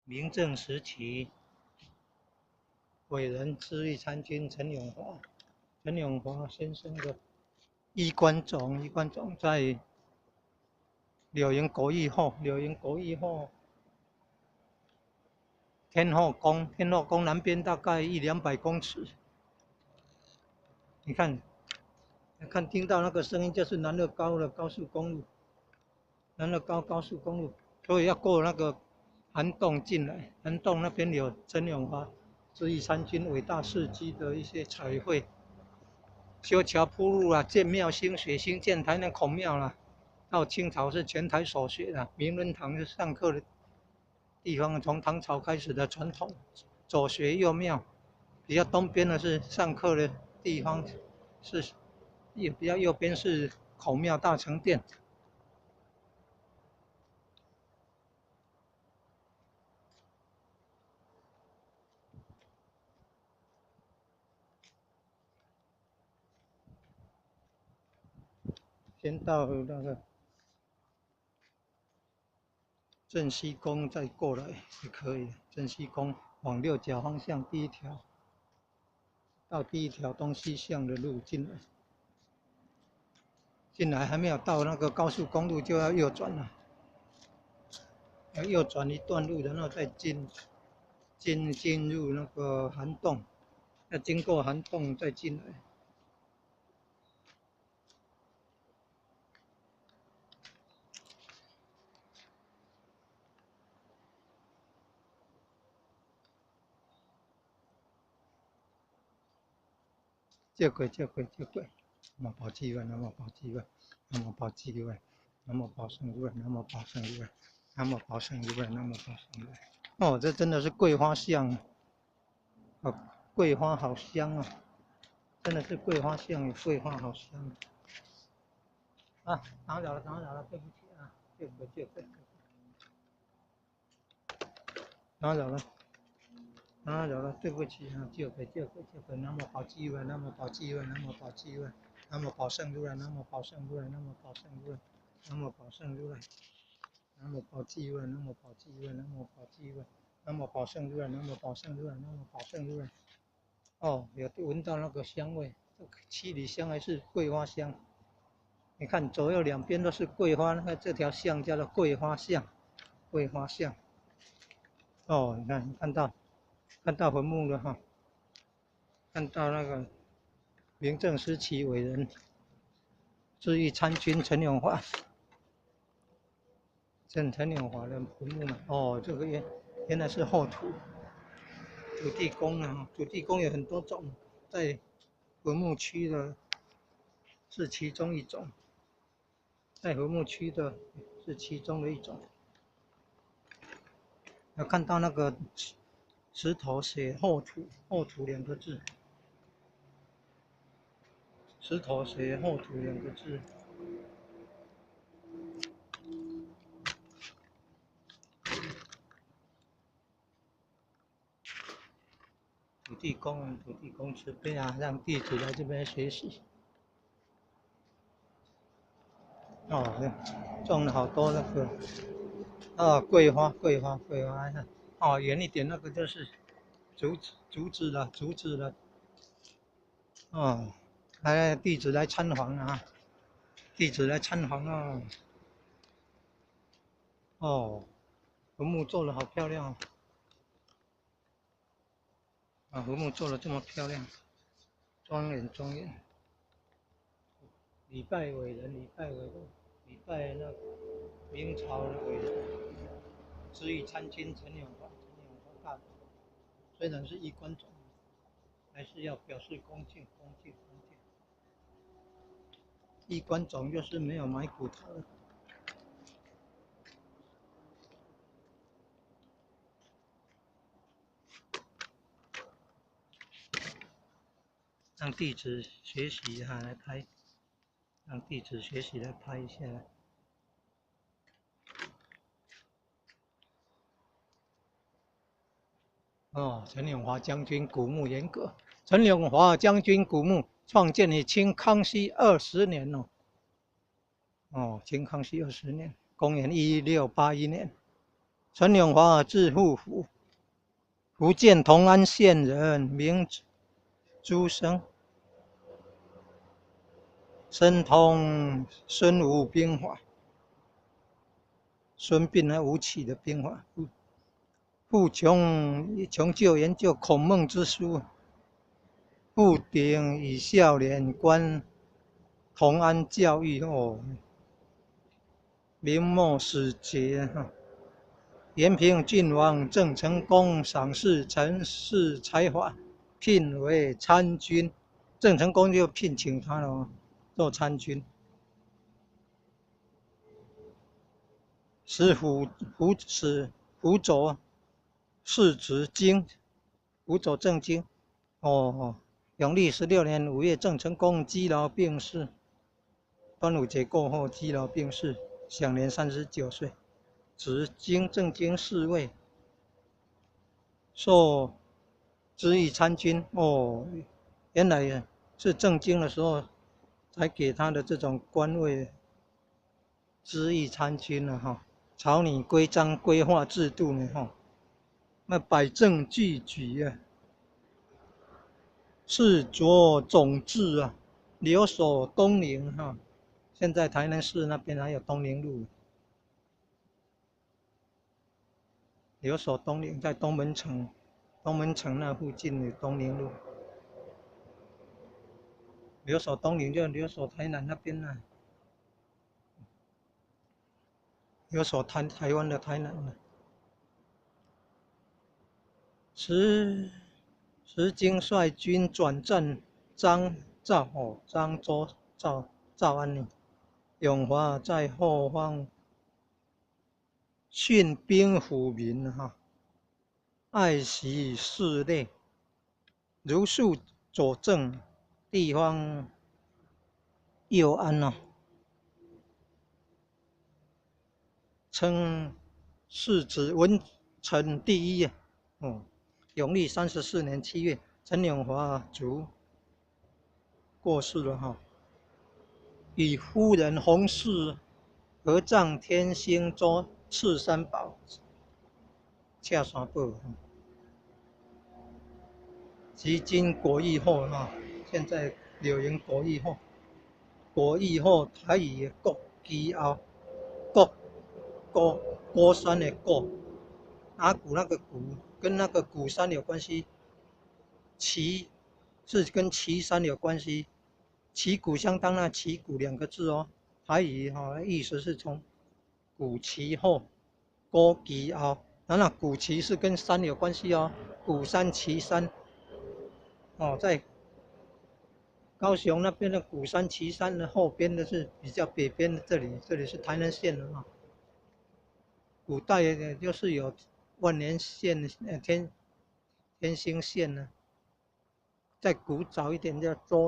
明正时期伟人知遇参军陈永华，陈永华先生的衣冠冢在柳营国义后，天后宫南边大概100-200公尺。你看，听到那个声音就是南乐高的高速公路，高速公路，所以要过那个涵洞进来。涵洞那边有陈永华知遇参军伟大事迹的一些彩绘，修桥铺路啊，建庙兴学，兴建台南孔庙啦。到清朝是全台所学的，明伦堂是上课的地方，从唐朝开始的传统，左学右庙。比较东边的是上课的地方，也比较右边是孔庙大成殿。先到那个镇西宫，再过来也可以。镇西宫往六甲方向第一条东西向的路进来还没有到那个高速公路就要右转了，要右转一段路，然后再进入那个涵洞，要经过涵洞再进来。接轨，南无宝积院，南无宝积院，南无宝积院，南无宝圣院，南无宝圣院，南无宝圣院，南无宝圣院。哦，这真的是桂花香，哦，桂花好香啊！真的是桂花香，桂花好香啊！打扰了，对不起啊，接轨，打扰了，对不起啊，接轨，南无宝积院，南无宝积院，南无宝积院，南无宝圣如来，南无宝圣如来，南无宝圣如来，南无宝圣如来，南无宝积院，南无宝积院，南无宝积院，南无宝圣如来，南无宝圣如来，南无宝圣如来。哦，有闻到那个香味，七里香还是桂花香？你看左右两边都是桂花，那这条巷叫做桂花巷，哦，你看到坟墓了哈，看到那个明正时期伟人知遇参军陈永华，陈永华的坟墓嘛。哦，这个原来是后土地公啊，土地公有很多种，在坟墓区的是其中一种，在坟墓区的是其中的一种。要看到那个石头写后土2个字，石头写后土2个字。土地公慈悲啊，让弟子来这边学习。哦，种了好多那个桂花，看哦，远一点那个就是竹子了。哦，弟子来参访啊，哦，坟墓做得好漂亮啊，坟墓做得这么漂亮，庄严。礼拜伟人，礼拜那个明朝的伟人，知遇参军陈永华大人，虽然是衣冠冢，还是要表示恭敬。衣冠冢就是没有埋骨头的。让弟子学习哈，来拍，让弟子学习来拍一下。哦，陈永华将军古墓沿革，陈永华将军古墓创建于清康熙20年哦。哦，清康熙20年，公元1681年陈永华，字富甫，福建同安县人，名朱生，深通孙吴兵法，孙膑和吴起的兵法，傅穷究研究孔孟之书，傅鼎以孝廉观同安教育明末史杰延平郡王郑成功赏识陈氏才华，聘为参军。郑成功就聘请他了，做参军。使辅佐世子京，辅佐郑经。永历16年5月，郑成功积劳病逝。端午节过后积劳病逝，享年39岁。执郑经侍卫，受知议参军。原来是郑经的时候才给他的这种官位，知议参军了哈。草拟规章规划制度呢那百政俱举啊，是着总制啊，留守东宁现在台南市那边还有东宁路，留守东宁在东门城那附近的东宁路，留守东宁就留守台南那边了，留守台湾的台南了。石经率军转战漳州诏安呢，永华在后方训兵抚民爱惜市内，如数佐证，地方佑安称世子文臣第一永历34年7月，陈永华卒，过世了与夫人洪氏合葬天兴州赤山堡恰山堡。即今国义后现在柳营国义后台语国基后国山的国，阿古那个古跟那个鼓山有关系，旗是跟旗山有关系，旗鼓相当那旗鼓2个字台语意思是从鼓旗后国基后，那鼓旗是跟山有关系鼓山旗山在高雄那边的鼓山旗山的后边的是比较北边的这里是台南县的古代就是有万年县天兴县呢，再古早一点叫州